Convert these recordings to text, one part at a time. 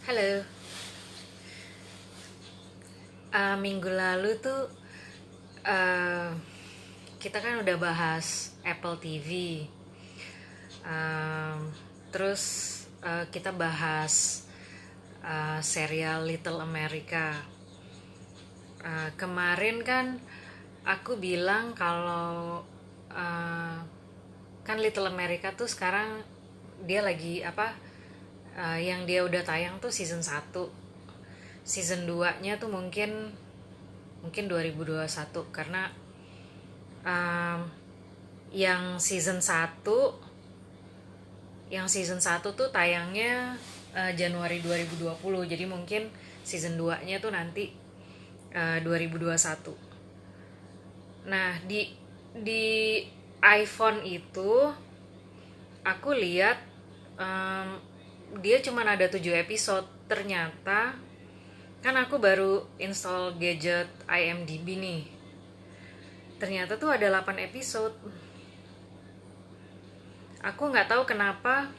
Halo. Minggu lalu tuh uh, kita kan udah bahas Apple TV. Um, terus kita bahas serial Little America. Kemarin kan aku bilang kalau uh, kan Little America tuh sekarang dia lagi apa? Yang dia udah tayang tuh season 1. Season 2-nya tuh mungkin mungkin 2021 karena um, yang season 1 tuh tayangnya Januari 2020. Jadi mungkin season 2-nya tuh nanti 2021. Nah, di iPhone itu aku lihat um, dia cuma ada 7 episode. Ternyata kan aku baru install gadget IMDb nih. Ternyata tuh ada 8 episode. Aku nggak tahu kenapa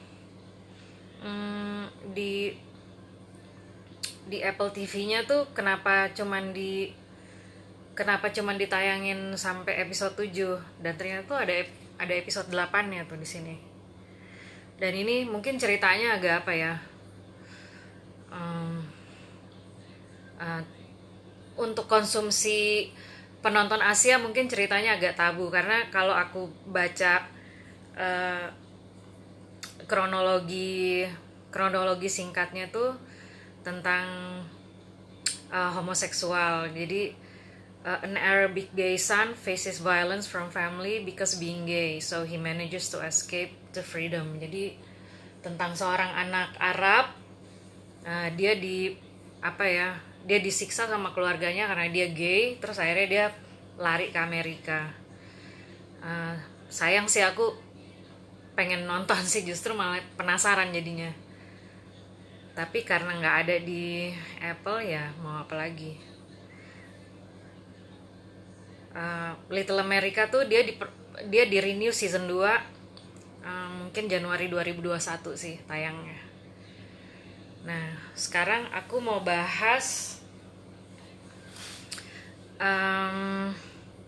di Apple TV-nya tuh kenapa cuman ditayangin sampai episode 7 dan ternyata tuh ada episode 8-nya tuh di sini. Dan ini mungkin ceritanya agak apa ya? Um, uh, untuk konsumsi penonton Asia mungkin ceritanya agak tabu karena kalau aku baca uh, kronologi kronologi singkatnya tuh tentang homoseksual. Jadi an Arabic gay son faces violence from family because being gay, so he manages to escape to freedom. Jadi tentang seorang anak Arab, dia di apa ya? Dia disiksa sama keluarganya karena dia gay, terus akhirnya dia lari ke Amerika. Sayang sih aku pengen nonton sih, justru malah penasaran jadinya. Tapi karena nggak ada di Apple ya mau apa lagi. Little America tuh dia di renew season 2 mungkin Januari 2021 sih tayangnya. Nah, sekarang aku mau bahas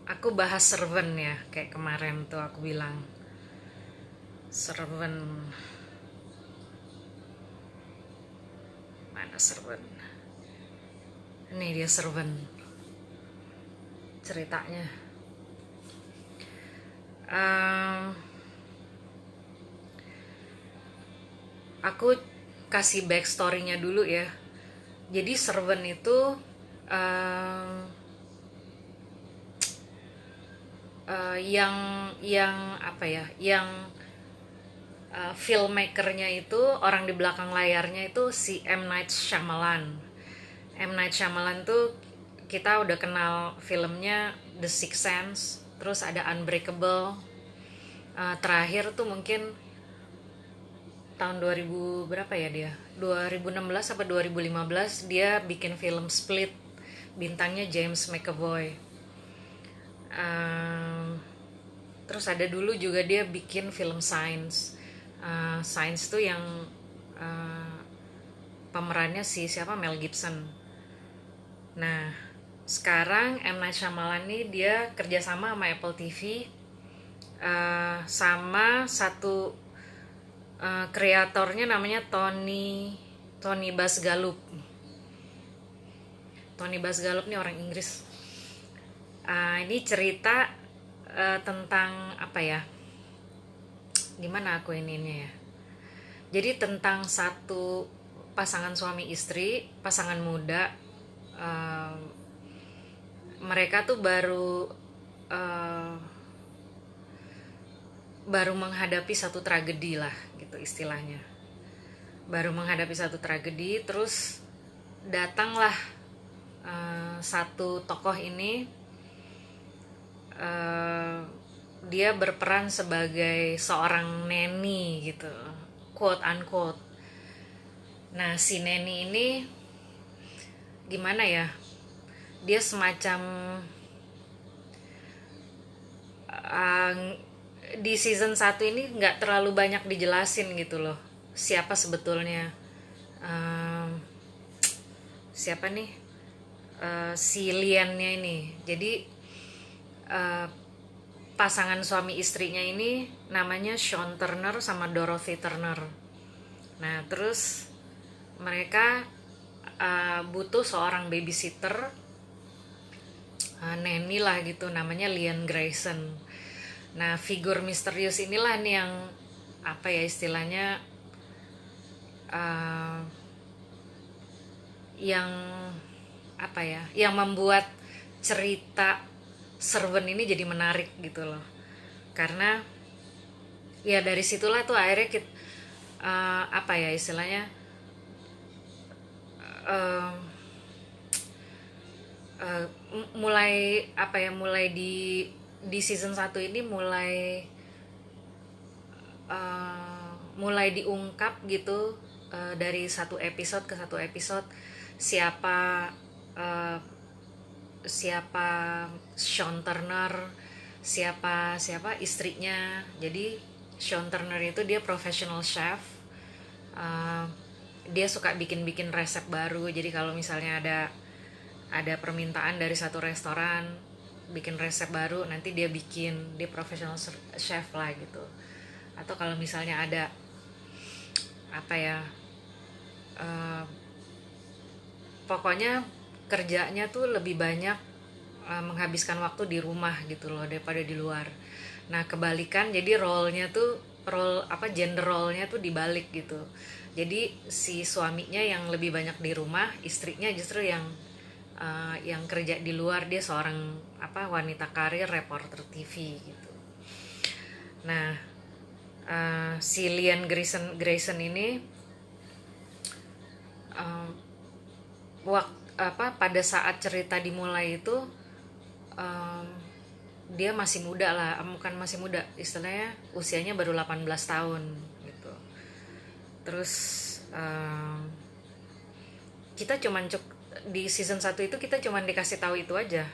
aku bahas Servant ya, kayak kemarin tuh aku bilang. Servant. Mana Servant? Ini dia Servant ceritanya. Aku kasih backstory-nya dulu ya. Jadi Servant itu yang apa ya? Yang filmmakernya itu, orang di belakang layarnya itu si M. Night Shyamalan. M. Night Shyamalan tuh kita udah kenal filmnya The Sixth Sense, terus ada Unbreakable. Terakhir tuh mungkin tahun 2000 berapa ya dia? 2016 atau 2015 dia bikin film Split. Bintangnya James McAvoy. Terus ada dulu juga dia bikin film Signs. Signs tuh yang pemerannya siapa, Mel Gibson. Nah, sekarang M. Night Shyamalan nih dia kerjasama sama Apple TV, sama satu kreatornya namanya Tony Basgalup. Tony Basgalup nih orang Inggris. Ini cerita tentang apa ya? Gimana aku ininya ya? Jadi tentang satu pasangan suami istri, pasangan muda. Mereka tuh baru menghadapi satu tragedi lah gitu istilahnya. Baru menghadapi satu tragedi, terus datanglah satu tokoh ini. Dia berperan sebagai seorang neni gitu, quote unquote. Nah, si neni ini gimana ya? Dia semacam di season 1 ini nggak terlalu banyak dijelasin gitu loh, siapa sebetulnya Em, siapa nih, si Liannya ini. Jadi eh, pasangan suami istrinya ini namanya Sean Turner sama Dorothy Turner. Nah terus mereka butuh seorang babysitter, nanny lah gitu, namanya Lian Grayson. Nah figur misterius inilah nih yang apa ya istilahnya, uh, yang apa ya, yang membuat cerita Servant ini jadi menarik gitu loh. Karena ya dari situlah tuh akhirnya kita, apa ya istilahnya, uh, mulai apa ya, mulai di season 1 ini mulai diungkap gitu, dari satu episode ke satu episode siapa, uh, siapa Sean Turner, siapa siapa istrinya. Jadi Sean Turner itu dia professional chef. Uh, dia suka bikin-bikin resep baru. Jadi kalau misalnya ada permintaan dari satu restoran bikin resep baru, nanti dia bikin, dia professional chef lah gitu. Atau kalau misalnya ada apa ya, uh, pokoknya kerjanya tuh lebih banyak menghabiskan waktu di rumah gitu loh daripada di luar. Nah kebalikan, jadi gender role-nya tuh dibalik gitu. Jadi si suaminya yang lebih banyak di rumah, istrinya justru yang kerja di luar. Dia seorang wanita karir, reporter TV gitu. Nah si Lian Grayson ini, pada saat cerita dimulai itu, dia masih muda lah, bukan masih muda, istilahnya usianya baru 18 tahun gitu. Terus kita cuman di season 1 itu kita cuman dikasih tahu itu aja.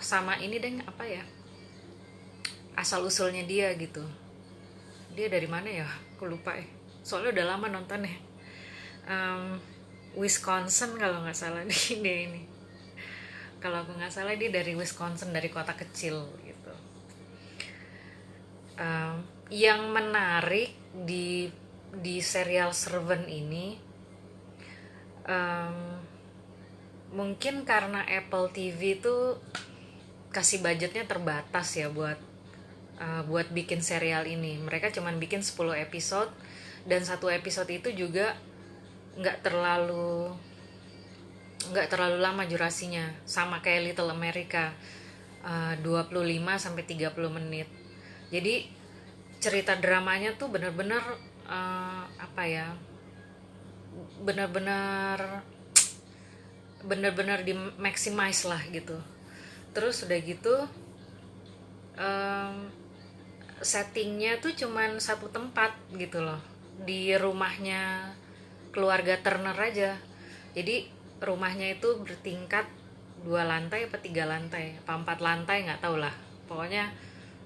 Sama ini deng, apa ya, asal usulnya dia gitu. Dia dari mana ya, aku lupa soalnya udah lama nonton ya. Wisconsin kalau nggak salah dia ini. Kalau aku nggak salah dia dari Wisconsin, dari kota kecil gitu. Yang menarik di serial Servant ini, mungkin karena Apple TV itu kasih budgetnya terbatas ya buat bikin serial ini. Mereka cuman bikin 10 episode, dan satu episode itu juga nggak terlalu lama durasinya, sama kayak Little America, 25-30 menit. Jadi cerita dramanya tuh bener-bener bener-bener di maximize lah gitu. Terus udah gitu, settingnya tuh cuman satu tempat gitu loh, di rumahnya keluarga Turner aja. Jadi rumahnya itu bertingkat 2 lantai apa 3 lantai apa 4 lantai, nggak tahu lah pokoknya.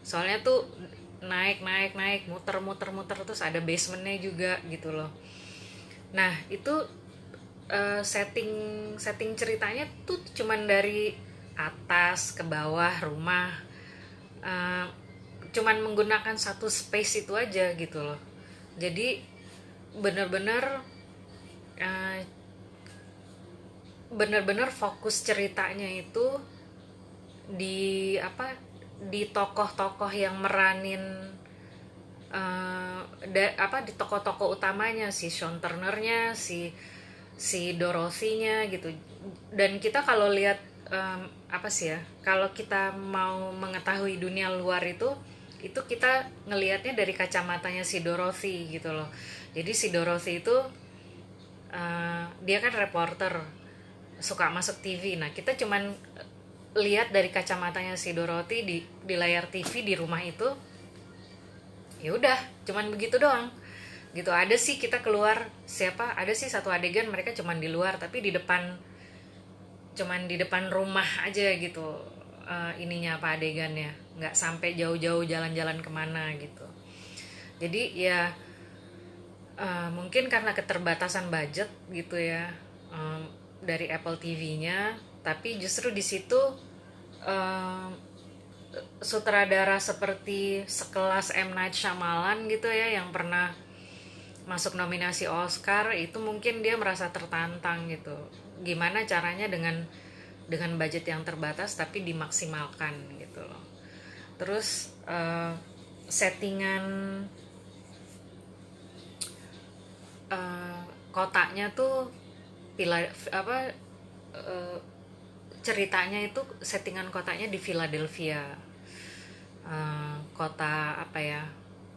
Soalnya tuh naik muter terus ada basementnya juga gitu loh. Nah itu setting ceritanya tuh cuman dari atas ke bawah rumah, cuman menggunakan satu space itu aja gitu loh. Jadi bener-bener fokus ceritanya itu di tokoh-tokoh yang meranin, di tokoh-tokoh utamanya, si Sean Turner-nya, si Dorothy-nya gitu. Dan kita kalau lihat, kalau kita mau mengetahui dunia luar itu kita ngelihatnya dari kacamatanya si Dorothy gitu loh. Jadi si Dorothy itu dia kan reporter, suka masuk TV. Nah kita cuman lihat dari kacamatanya si Dorothy di layar TV di rumah itu. Ya udah, cuman begitu doang gitu. Ada sih kita keluar, ada sih satu adegan mereka cuman di luar, tapi cuman di depan rumah aja gitu, ininya adegannya, nggak sampai jauh-jauh jalan-jalan kemana gitu. Jadi ya Mungkin karena keterbatasan budget gitu ya, dari Apple TV-nya, tapi justru di situ em, sutradara seperti sekelas M. Night Shyamalan gitu ya, yang pernah masuk nominasi Oscar, itu mungkin dia merasa tertantang gitu. Gimana caranya dengan budget yang terbatas tapi dimaksimalkan gitu loh. Terus settingan eh, kotanya tuh apa eh, ceritanya itu settingan kotanya di Philadelphia. Kota apa ya,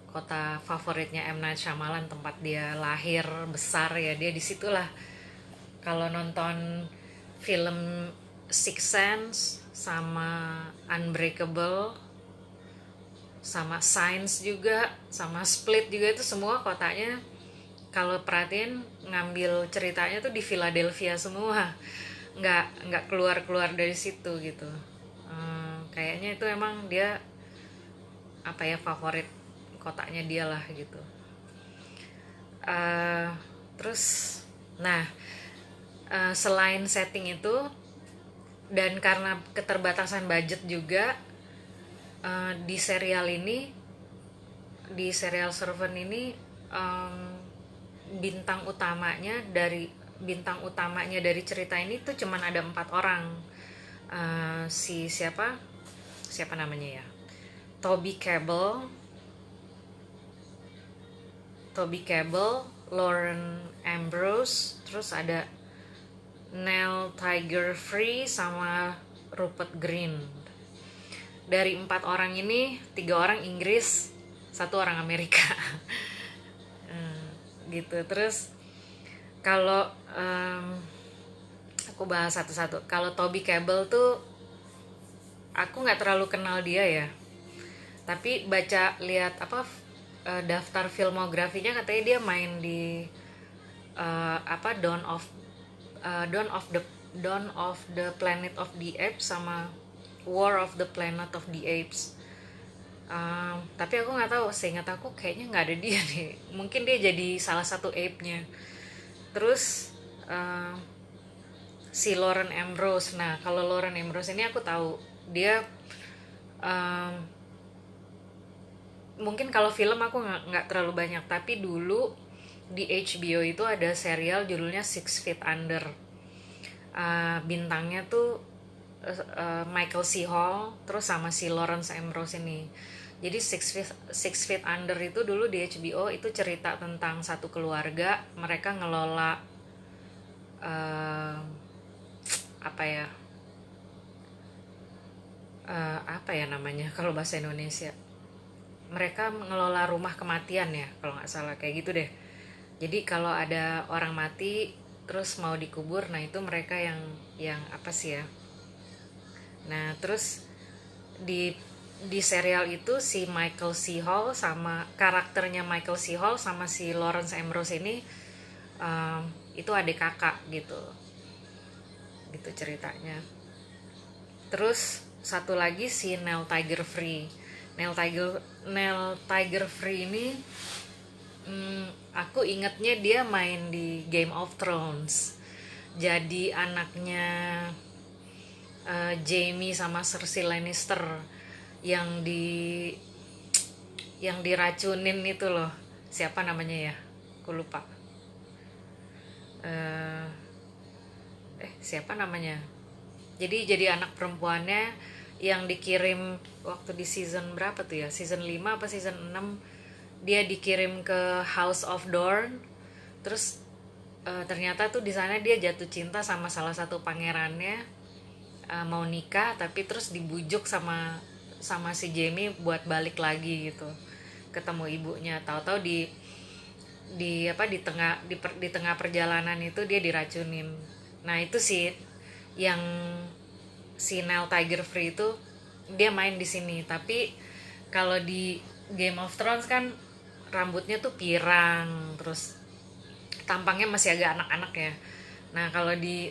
kota favoritnya M. Night Shyamalan, tempat dia lahir besar ya, dia disitulah. Kalau nonton film Six Sense sama Unbreakable sama Signs juga sama Split juga, itu semua kotanya kalau perhatiin ngambil ceritanya tuh di Philadelphia semua, nggak keluar keluar dari situ gitu. Kayaknya itu emang dia apa ya, favorit kotanya dia lah gitu. Eh, terus nah, selain setting itu dan karena keterbatasan budget juga, di serial ini, di serial Servant ini, em, bintang utamanya dari cerita ini tuh cuman ada 4 orang. Si siapa siapa namanya ya, Toby Kebbell, Lauren Ambrose, terus ada Neil Tiger Free sama Rupert Grint. Dari 4 orang ini 3 orang Inggris, 1 orang Amerika. Gitu. Terus kalau aku bahas satu-satu. Kalau Toby Kebbell tuh aku nggak terlalu kenal dia ya, tapi baca lihat apa, daftar filmografinya, katanya dia main di apa Dawn of the Planet of the Apes sama War of the Planet of the Apes. Tapi aku nggak tahu, seingat aku kayaknya nggak ada dia nih. Mungkin dia jadi salah satu ape-nya. Terus si Lauren Ambrose. Nah, kalau Lauren Ambrose ini aku tahu dia, um, mungkin kalau film aku nggak terlalu banyak, tapi dulu di HBO itu ada serial judulnya Six Feet Under. Bintangnya tuh Michael C. Hall terus sama si Lawrence Ambrose ini. Jadi Six Feet Under itu dulu di HBO itu cerita tentang satu keluarga, mereka ngelola apa ya, apa ya namanya kalau bahasa Indonesia, mereka mengelola rumah kematian ya kalau nggak salah, kayak gitu deh. Jadi kalau ada orang mati terus mau dikubur, nah itu mereka yang apa sih ya. Nah terus di serial itu si Michael C. Hall sama karakternya Michael C. Hall sama si Lawrence Ambrose ini, itu adik kakak gitu ceritanya. Terus satu lagi si Neil Tiger Free. Neil Tiger Free ini, aku ingetnya dia main di Game of Thrones. Jadi anaknya Jaime sama Cersei Lannister yang diracunin itu loh. Siapa namanya ya? Aku lupa. Siapa namanya? Jadi anak perempuannya yang dikirim waktu di season berapa tuh ya? Season 5 apa season 6, dia dikirim ke House of Dorne. Terus ternyata tuh di sana dia jatuh cinta sama salah satu pangerannya, mau nikah, tapi terus dibujuk sama si Jaime buat balik lagi gitu, ketemu ibunya. Tahu-tahu di tengah perjalanan itu dia diracunin. Nah itu sih yang si Neil Tiger Free itu dia main di sini. Tapi kalau di Game of Thrones kan rambutnya tuh pirang, terus tampangnya masih agak anak-anak ya. Nah kalau di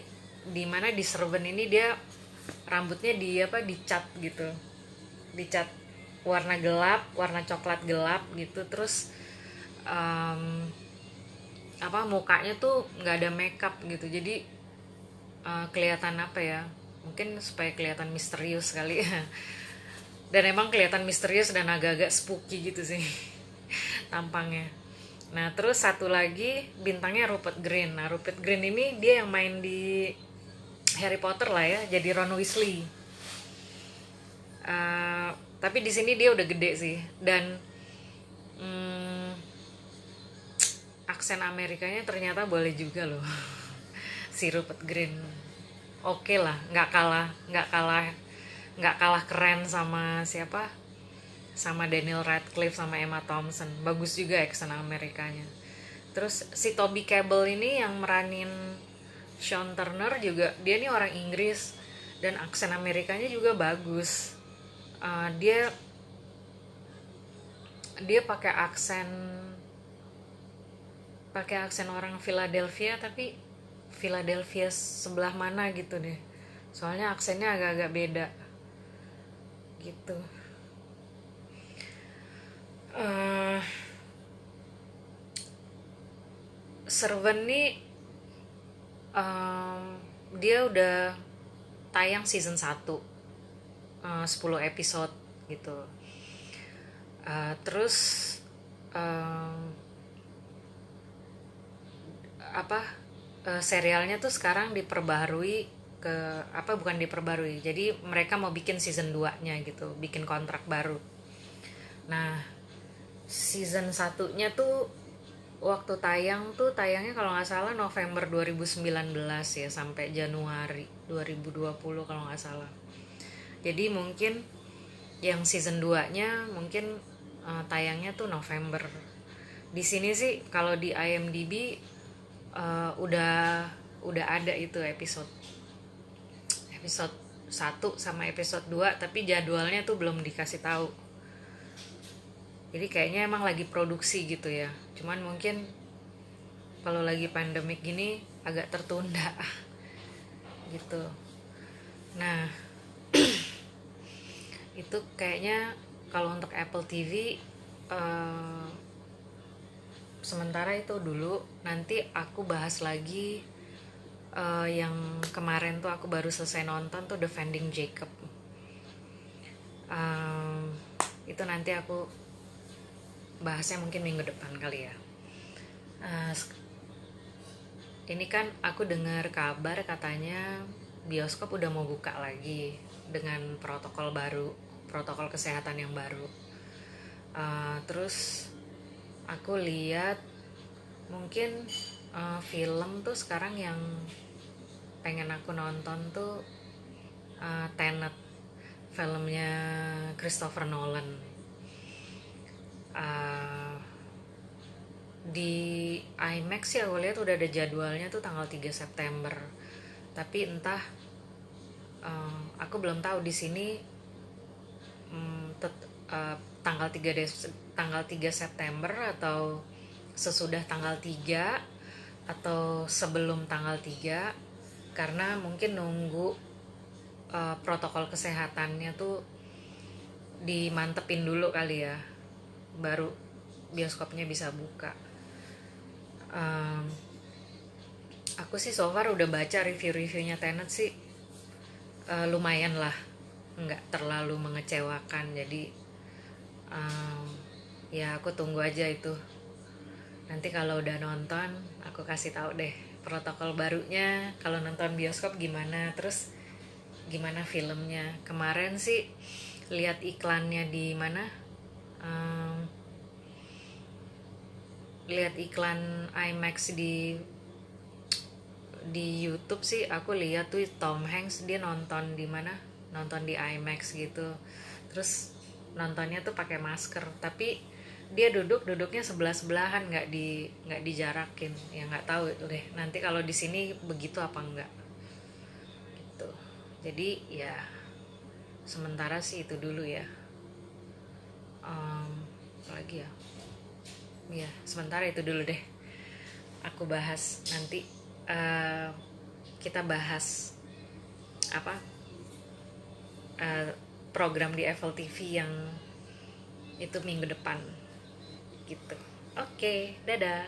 mana di Servant ini dia rambutnya dicat gitu, dicat warna gelap, warna coklat gelap gitu. Terus apa mukanya tuh nggak ada makeup gitu, jadi kelihatan apa ya, mungkin supaya kelihatan misterius kali ya. Dan emang kelihatan misterius dan agak-agak spooky gitu sih tampangnya. Nah terus satu lagi bintangnya Rupert Grint. Nah Rupert Grint ini dia yang main di Harry Potter lah ya, jadi Ron Weasley. Uh, tapi di sini dia udah gede sih, dan aksen Amerikanya ternyata boleh juga loh. Si Rupert Grint oke lah, nggak kalah keren sama siapa, sama Daniel Radcliffe sama Emma Thompson. Bagus juga aksen Amerikanya. Terus si Toby Kebbell ini yang meranin Sean Turner juga, dia nih orang Inggris dan aksen Amerikanya juga bagus. Dia pakai aksen orang Philadelphia, tapi Philadelphia sebelah mana gitu deh, soalnya aksennya agak-agak beda gitu. Servant nih dia udah tayang season 1, 10 episode gitu. Terus serialnya tuh sekarang diperbaharui ke bukan diperbarui, jadi mereka mau bikin season 2-nya gitu, bikin kontrak baru. Nah season 1-nya tuh waktu tayangnya kalau nggak salah November 2019 ya, sampai Januari 2020 kalau nggak salah. Jadi mungkin yang season 2-nya mungkin tayangnya tuh November. Di sini sih kalau di IMDb udah ada itu episode 1 sama episode 2, tapi jadwalnya tuh belum dikasih tahu. Jadi kayaknya emang lagi produksi gitu ya. Cuman mungkin kalau lagi pandemik gini agak tertunda gitu. Nah, itu kayaknya kalau untuk Apple TV sementara itu dulu. Nanti aku bahas lagi yang kemarin tuh aku baru selesai nonton tuh The Fending Jacob. Itu nanti aku bahasnya mungkin minggu depan kali ya. Ini kan aku dengar kabar katanya bioskop udah mau buka lagi dengan protokol kesehatan yang baru. Terus aku lihat mungkin film tuh sekarang yang pengen aku nonton tuh Tenet, filmnya Christopher Nolan. Di IMAX ya aku lihat udah ada jadwalnya tuh tanggal 3 September. Tapi entah, aku belum tahu di sini tanggal 3 September atau sesudah tanggal 3 atau sebelum tanggal 3, karena mungkin nunggu protokol kesehatannya tuh dimantepin dulu kali ya, baru bioskopnya bisa buka. Aku sih so far udah baca review-reviewnya Tenet sih, lumayan lah, nggak terlalu mengecewakan. Jadi ya aku tunggu aja itu. Nanti kalau udah nonton aku kasih tahu deh protokol barunya, kalau nonton bioskop gimana, terus gimana filmnya. Kemarin sih lihat iklannya di mana, lihat iklan IMAX di YouTube sih, aku lihat tuh Tom Hanks dia nonton di mana, nonton di IMAX gitu. Terus nontonnya tuh pakai masker, tapi dia duduknya sebelah-sebelahan, nggak dijarakin. Ya nggak tahu deh nanti kalau di sini begitu apa enggak gitu. Jadi ya sementara sih itu dulu ya. Apa lagi ya? Ya sementara itu dulu deh. Aku bahas nanti, kita bahas program di Apple TV yang itu minggu depan gitu. Oke, dadah.